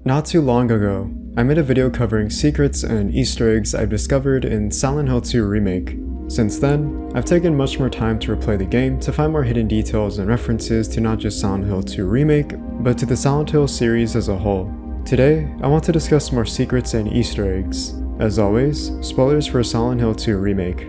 Not too long ago, I made a video covering secrets and Easter eggs I've discovered in Silent Hill 2 Remake. Since then, I've taken much more time to replay the game to find more hidden details and references to not just Silent Hill 2 Remake, but to the Silent Hill series as a whole. Today, I want to discuss more secrets and Easter eggs. As always, spoilers for Silent Hill 2 Remake.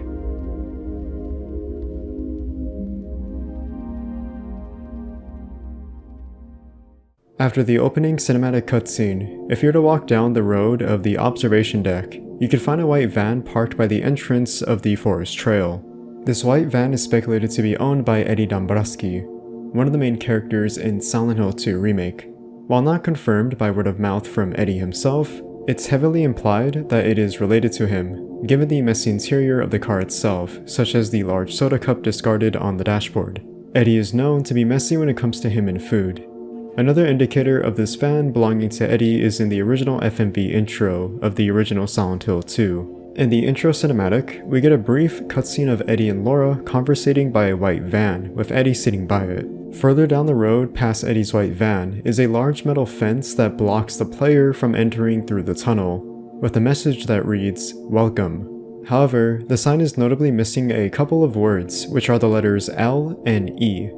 After the opening cinematic cutscene, if you were to walk down the road of the observation deck, you could find a white van parked by the entrance of the forest trail. This white van is speculated to be owned by Eddie Dombrowski, one of the main characters in Silent Hill 2 Remake. While not confirmed by word of mouth from Eddie himself, it's heavily implied that it is related to him, given the messy interior of the car itself, such as the large soda cup discarded on the dashboard. Eddie is known to be messy when it comes to him and food. Another indicator of this van belonging to Eddie is in the original FMV intro of the original Silent Hill 2. In the intro cinematic, we get a brief cutscene of Eddie and Laura conversating by a white van, with Eddie sitting by it. Further down the road past Eddie's white van is a large metal fence that blocks the player from entering through the tunnel, with a message that reads, "Welcome." However, the sign is notably missing a couple of words, which are the letters L and E.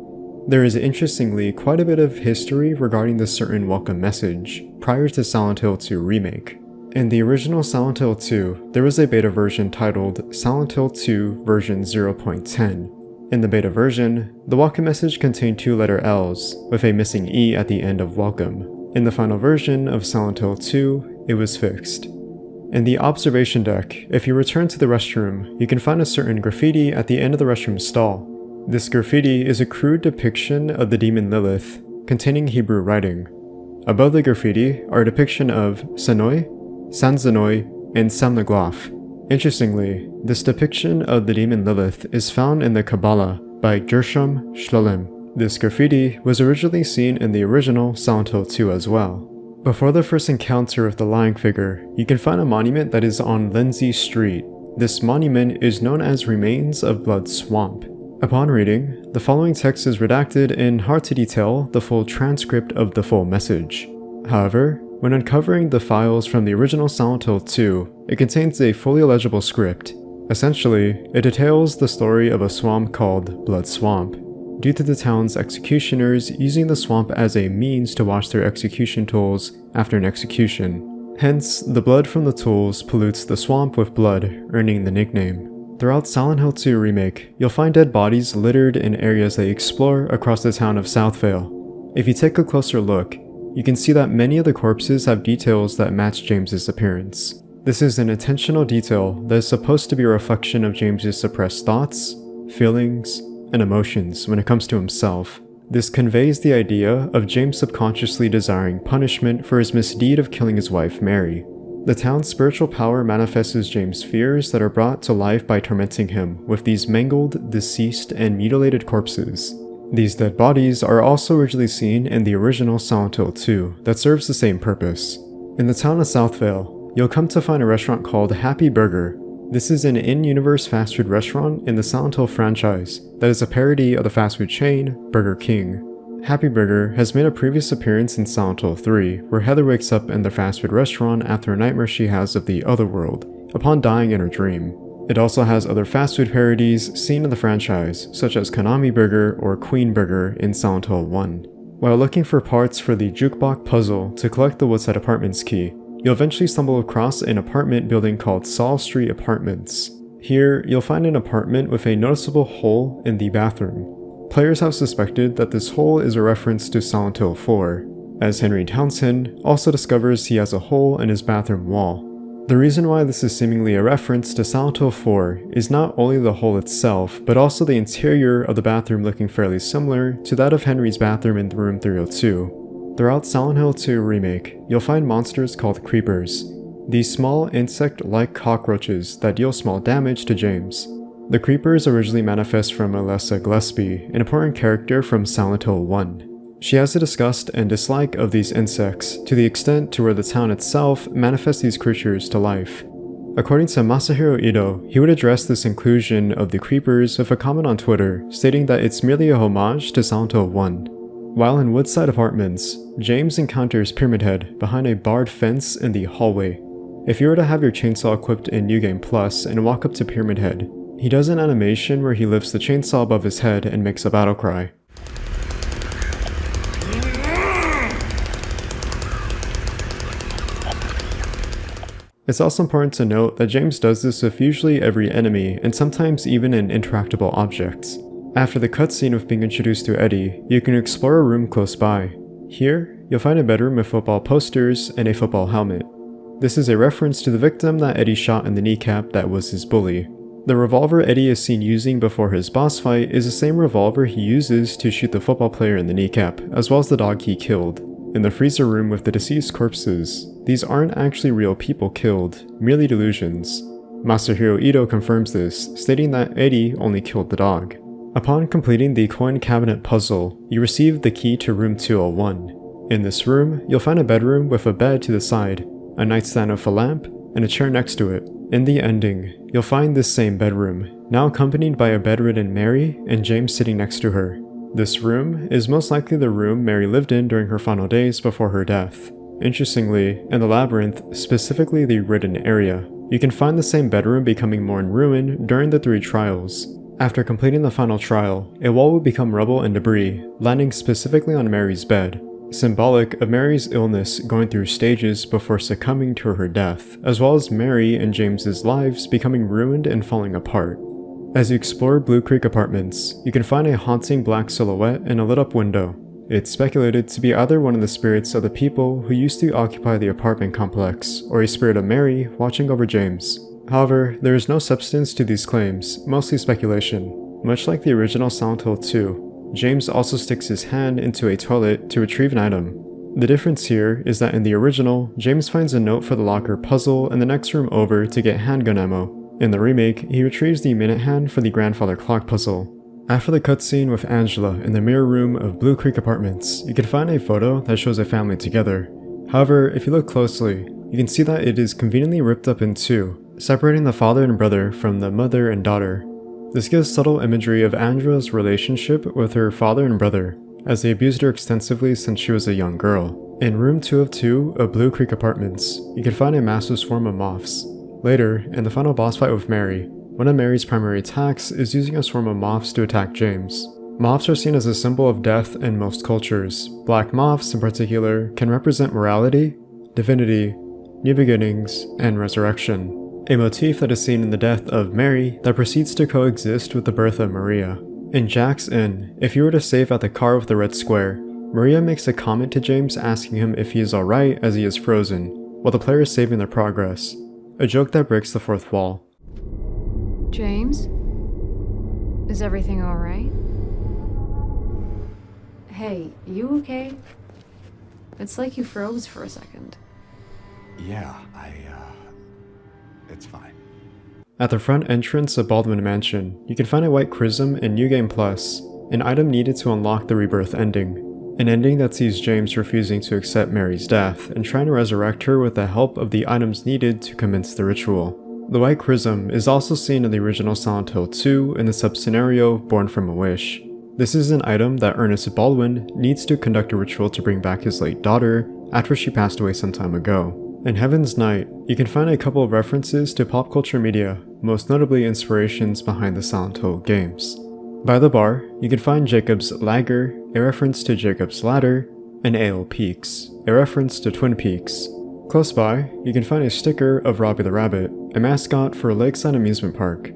There is interestingly quite a bit of history regarding this certain welcome message, prior to Silent Hill 2 Remake. In the original Silent Hill 2, there was a beta version titled Silent Hill 2 version 0.10. In the beta version, the welcome message contained two letter L's, with a missing E at the end of welcome. In the final version of Silent Hill 2, it was fixed. In the observation deck, if you return to the restroom, you can find a certain graffiti at the end of the restroom stall. This graffiti is a crude depiction of the demon Lilith, containing Hebrew writing. Above the graffiti are a depiction of Sanoi, Sanzanoi, and Samnaglaf. Interestingly, this depiction of the demon Lilith is found in the Kabbalah by Gershom Scholem. This graffiti was originally seen in the original Silent Hill 2 as well. Before the first encounter with the lying figure, you can find a monument that is on Lindsay Street. This monument is known as Remains of Blood Swamp. Upon reading, the following text is redacted and hard to detail the full transcript of the full message. However, when uncovering the files from the original Silent Hill 2, it contains a fully illegible script. Essentially, it details the story of a swamp called Blood Swamp, due to the town's executioners using the swamp as a means to wash their execution tools after an execution. Hence, the blood from the tools pollutes the swamp with blood, earning the nickname. Throughout Silent Hill 2 Remake, you'll find dead bodies littered in areas they explore across the town of Southvale. If you take a closer look, you can see that many of the corpses have details that match James's appearance. This is an intentional detail that is supposed to be a reflection of James's suppressed thoughts, feelings, and emotions when it comes to himself. This conveys the idea of James subconsciously desiring punishment for his misdeed of killing his wife Mary. The town's spiritual power manifests as James' fears that are brought to life by tormenting him with these mangled, deceased, and mutilated corpses. These dead bodies are also originally seen in the original Silent Hill 2 that serves the same purpose. In the town of Southvale, you'll come to find a restaurant called Happy Burger. This is an in-universe fast food restaurant in the Silent Hill franchise that is a parody of the fast food chain Burger King. Happy Burger has made a previous appearance in Silent Hill 3, where Heather wakes up in the fast food restaurant after a nightmare she has of the other world, upon dying in her dream. It also has other fast food parodies seen in the franchise, such as Konami Burger or Queen Burger in Silent Hill 1. While looking for parts for the jukebox puzzle to collect the Woodside Apartments key, you'll eventually stumble across an apartment building called Saul Street Apartments. Here, you'll find an apartment with a noticeable hole in the bathroom. Players have suspected that this hole is a reference to Silent Hill 4, as Henry Townsend also discovers he has a hole in his bathroom wall. The reason why this is seemingly a reference to Silent Hill 4 is not only the hole itself, but also the interior of the bathroom looking fairly similar to that of Henry's bathroom in room 302. Throughout Silent Hill 2 Remake, you'll find monsters called creepers, these small insect-like cockroaches that deal small damage to James. The creepers originally manifest from Alessa Gillespie, an important character from Silent Hill 1. She has a disgust and dislike of these insects, to the extent to where the town itself manifests these creatures to life. According to Masahiro Ito, he would address this inclusion of the creepers with a comment on Twitter, stating that it's merely a homage to Silent Hill 1. While in Woodside Apartments, James encounters Pyramid Head behind a barred fence in the hallway. If you were to have your chainsaw equipped in New Game Plus and walk up to Pyramid Head, he does an animation where he lifts the chainsaw above his head and makes a battle cry. It's also important to note that James does this with usually every enemy and sometimes even in interactable objects. After the cutscene of being introduced to Eddie, you can explore a room close by. Here, you'll find a bedroom with football posters and a football helmet. This is a reference to the victim that Eddie shot in the kneecap that was his bully. The revolver Eddie is seen using before his boss fight is the same revolver he uses to shoot the football player in the kneecap, as well as the dog he killed. In the freezer room with the deceased corpses, these aren't actually real people killed, merely delusions. Masahiro Ito confirms this, stating that Eddie only killed the dog. Upon completing the coin cabinet puzzle, you receive the key to room 201. In this room, you'll find a bedroom with a bed to the side, a nightstand with a lamp, and a chair next to it. In the ending, you'll find this same bedroom, now accompanied by a bedridden Mary and James sitting next to her. This room is most likely the room Mary lived in during her final days before her death. Interestingly, in the labyrinth, specifically the Ridden area, you can find the same bedroom becoming more in ruin during the 3 trials. After completing the final trial, a wall will become rubble and debris, landing specifically on Mary's bed, symbolic of Mary's illness going through stages before succumbing to her death, as well as Mary and James's lives becoming ruined and falling apart. As you explore Blue Creek Apartments, you can find a haunting black silhouette in a lit-up window. It's speculated to be either one of the spirits of the people who used to occupy the apartment complex, or a spirit of Mary watching over James. However, there is no substance to these claims, mostly speculation. Much like the original Silent Hill 2, James also sticks his hand into a toilet to retrieve an item. The difference here is that in the original, James finds a note for the locker puzzle in the next room over to get handgun ammo. In the remake, he retrieves the minute hand for the grandfather clock puzzle. After the cutscene with Angela in the mirror room of Blue Creek Apartments, you can find a photo that shows a family together. However, if you look closely, you can see that it is conveniently ripped up in 2, separating the father and brother from the mother and daughter. This gives subtle imagery of Angela's relationship with her father and brother, as they abused her extensively since she was a young girl. In room 2 of 2 of Blue Creek Apartments, you can find a massive swarm of moths. Later, in the final boss fight with Mary, one of Mary's primary attacks is using a swarm of moths to attack James. Moths are seen as a symbol of death in most cultures. Black moths, in particular, can represent morality, divinity, new beginnings, and resurrection. A motif that is seen in the death of Mary that proceeds to coexist with the birth of Maria. In Jack's Inn, if you were to save at the car with the red square, Maria makes a comment to James asking him if he is alright as he is frozen, while the player is saving their progress. A joke that breaks the 4th wall. James? Is everything alright? Hey, you okay? It's like you froze for a second. Yeah, it's fine. At the front entrance of Baldwin Mansion, you can find a white Chrism in New Game Plus, an item needed to unlock the Rebirth ending. An ending that sees James refusing to accept Mary's death and trying to resurrect her with the help of the items needed to commence the ritual. The white Chrism is also seen in the original Silent Hill 2 in the sub-scenario Born from a Wish. This is an item that Ernest Baldwin needs to conduct a ritual to bring back his late daughter after she passed away some time ago. In Heaven's Night, you can find a couple of references to pop culture media, most notably inspirations behind the Silent Hill games. By the bar, you can find Jacob's Lager, a reference to Jacob's Ladder, and Ale Peaks, a reference to Twin Peaks. Close by, you can find a sticker of Robbie the Rabbit, a mascot for a lakeside amusement park.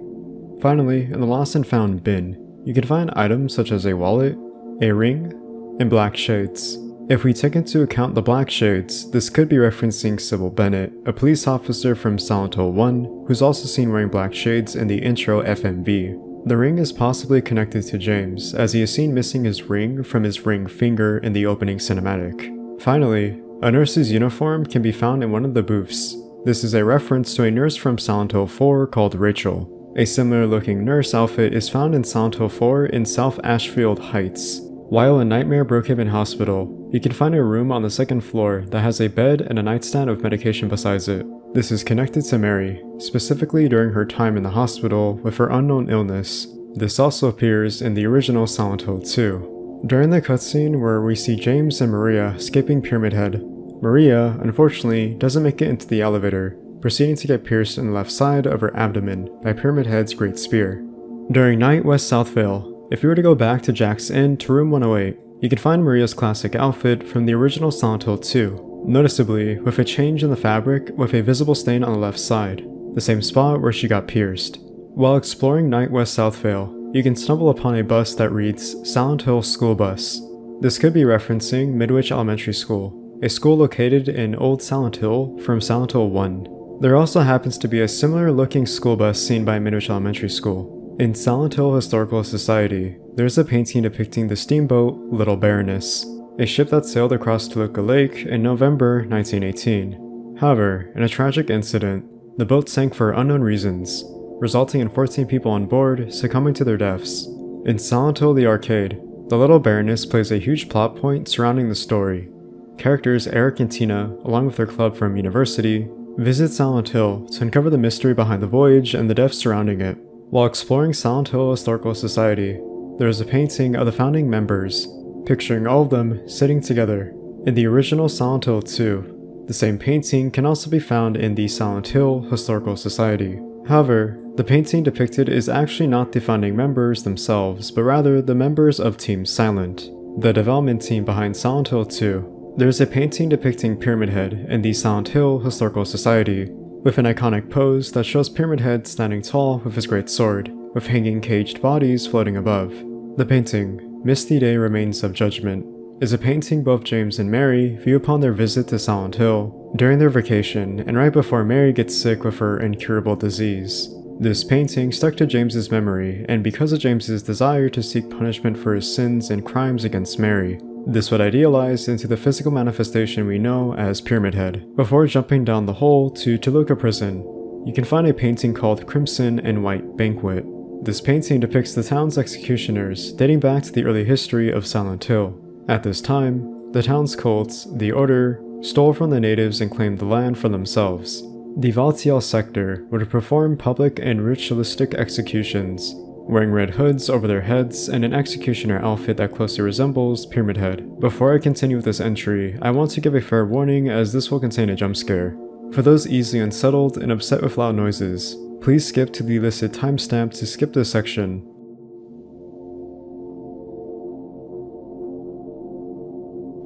Finally, in the Lost and Found bin, you can find items such as a wallet, a ring, and black shades. If we take into account the black shades, this could be referencing Sybil Bennett, a police officer from Silent Hill 1, who's also seen wearing black shades in the intro FMV. The ring is possibly connected to James, as he is seen missing his ring from his ring finger in the opening cinematic. Finally, a nurse's uniform can be found in one of the booths. This is a reference to a nurse from Silent Hill 4 called Rachel. A similar looking nurse outfit is found in Silent Hill 4 in South Ashfield Heights. While in Nightmare Brookhaven Hospital, you can find a room on the 2nd floor that has a bed and a nightstand of medication besides it. This is connected to Mary, specifically during her time in the hospital with her unknown illness. This also appears in the original Silent Hill 2. During the cutscene where we see James and Maria escaping Pyramid Head, Maria, unfortunately, doesn't make it into the elevator, proceeding to get pierced in the left side of her abdomen by Pyramid Head's Great Spear. During Night West Southvale, if you were to go back to Jack's Inn to room 108, you can find Maria's classic outfit from the original Silent Hill 2, noticeably with a change in the fabric with a visible stain on the left side, the same spot where she got pierced. While exploring Night West Southvale, you can stumble upon a bus that reads Silent Hill School Bus. This could be referencing Midwich Elementary School, a school located in Old Silent Hill from Silent Hill 1. There also happens to be a similar looking school bus seen by Midwich Elementary School. In Silent Hill Historical Society, there's a painting depicting the steamboat Little Baroness, a ship that sailed across Toluca Lake in November 1918. However, in a tragic incident, the boat sank for unknown reasons, resulting in 14 people on board succumbing to their deaths. In Silent Hill the Arcade, the Little Baroness plays a huge plot point surrounding the story. Characters Eric and Tina, along with their club from university, visit Silent Hill to uncover the mystery behind the voyage and the deaths surrounding it. While exploring Silent Hill Historical Society, there is a painting of the founding members, picturing all of them sitting together. In the original Silent Hill 2, the same painting can also be found in the Silent Hill Historical Society. However, the painting depicted is actually not the founding members themselves, but rather the members of Team Silent, the development team behind Silent Hill 2. There is a painting depicting Pyramid Head in the Silent Hill Historical Society, with an iconic pose that shows Pyramid Head standing tall with his great sword, with hanging caged bodies floating above. The painting, Misty Day Remains of Judgment, is a painting both James and Mary view upon their visit to Silent Hill, during their vacation and right before Mary gets sick with her incurable disease. This painting stuck to James's memory, and because of James's desire to seek punishment for his sins and crimes against Mary, this would idealize into the physical manifestation we know as Pyramid Head. Before jumping down the hole to Toluca Prison, you can find a painting called Crimson and White Banquet. This painting depicts the town's executioners dating back to the early history of Silent Hill. At this time, the town's cults, the Order, stole from the natives and claimed the land for themselves. The Valtiel sector would perform public and ritualistic executions, wearing red hoods over their heads and an executioner outfit that closely resembles Pyramid Head. Before I continue with this entry, I want to give a fair warning as this will contain a jump scare. For those easily unsettled and upset with loud noises, please skip to the listed timestamp to skip this section.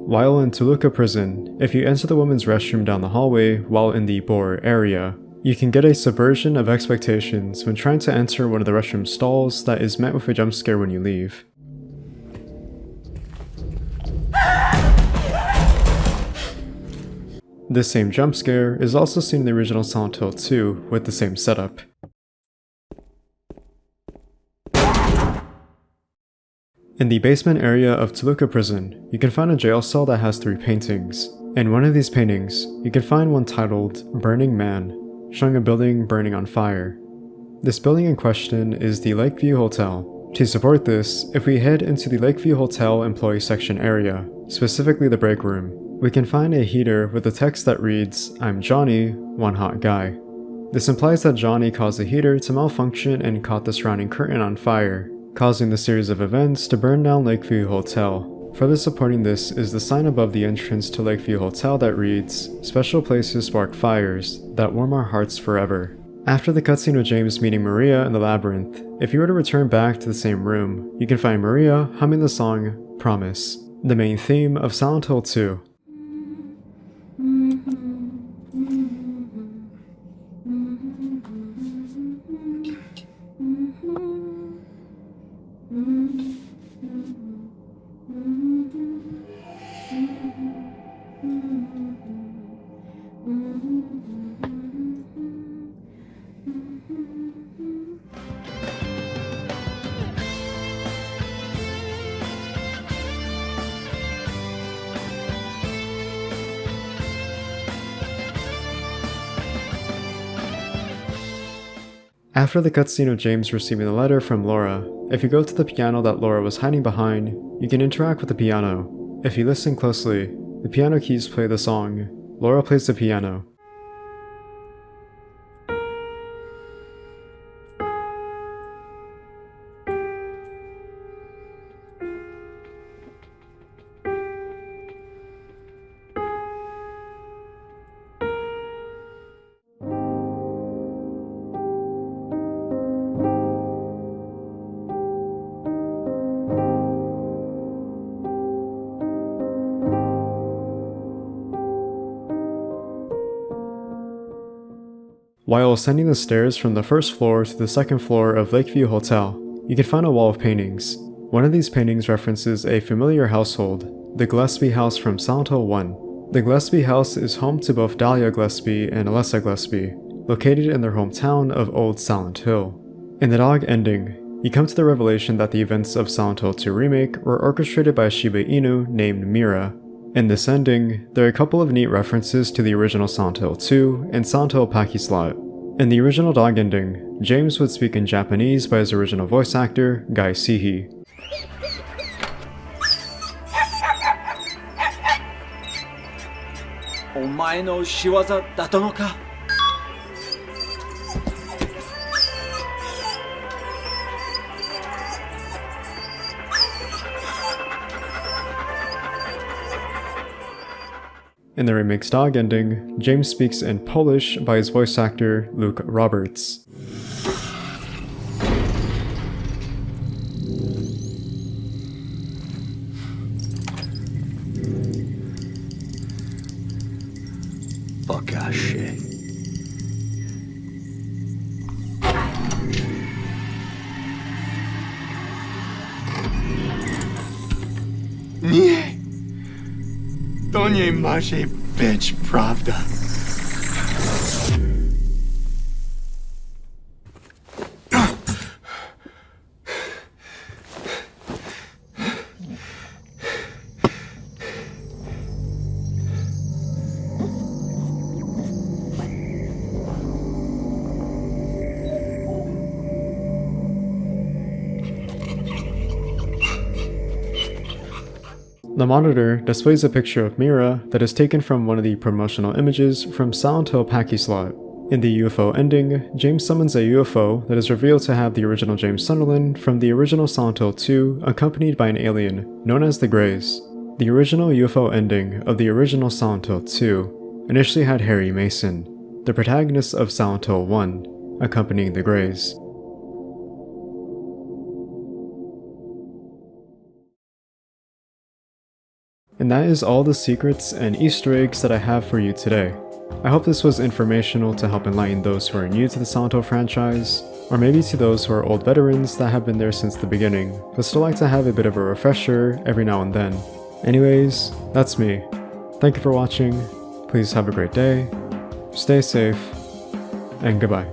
While in Toluca Prison, if you enter the women's restroom down the hallway while in the Boar area, you can get a subversion of expectations when trying to enter one of the restroom stalls that is met with a jump scare when you leave. This same jump scare is also seen in the original Silent Hill 2 with the same setup. In the basement area of Toluca Prison, you can find a jail cell that has 3 paintings. In one of these paintings, you can find one titled Burning Man, showing a building burning on fire. This building in question is the Lakeview Hotel. To support this, if we head into the Lakeview Hotel employee section area, specifically the break room, we can find a heater with a text that reads, "I'm Johnny, one hot guy." This implies that Johnny caused the heater to malfunction and caught the surrounding curtain on fire, causing the series of events to burn down Lakeview Hotel. Further supporting this is the sign above the entrance to Lakeview Hotel that reads, "Special places spark fires that warm our hearts forever." After the cutscene of James meeting Maria in the labyrinth, if you were to return back to the same room, you can find Maria humming the song Promise, the main theme of Silent Hill 2. After the cutscene of James receiving the letter from Laura, if you go to the piano that Laura was hiding behind, you can interact with the piano. If you listen closely, the piano keys play the song. Laura plays the piano. While ascending the stairs from the first floor to the second floor of Lakeview Hotel, you can find a wall of paintings. One of these paintings references a familiar household, the Gillespie House from Silent Hill 1. The Gillespie House is home to both Dahlia Gillespie and Alessa Gillespie, located in their hometown of Old Silent Hill. In the dog ending, you come to the revelation that the events of Silent Hill 2 Remake were orchestrated by a Shiba Inu named Mira. In this ending, there are a couple of neat references to the original Silent Hill 2 and Silent Hill Paki Slot. In the original dog ending, James would speak in Japanese by his original voice actor, Guy Sihi. In the remake's dog ending, James speaks in Polish by his voice actor, Luke Roberts. Pokaż. Nie! To nie może być prawda. The monitor displays a picture of Mira that is taken from one of the promotional images from Silent Hill Paki Slot. In the UFO ending, James summons a UFO that is revealed to have the original James Sunderland from the original Silent Hill 2 accompanied by an alien known as the Greys. The original UFO ending of the original Silent Hill 2 initially had Harry Mason, the protagonist of Silent Hill 1, accompanying the Greys. And that is all the secrets and Easter eggs that I have for you today. I hope this was informational to help enlighten those who are new to the Silent Hill franchise, or maybe to those who are old veterans that have been there since the beginning, but still like to have a bit of a refresher every now and then. Anyways, that's me. Thank you for watching, please have a great day, stay safe, and goodbye.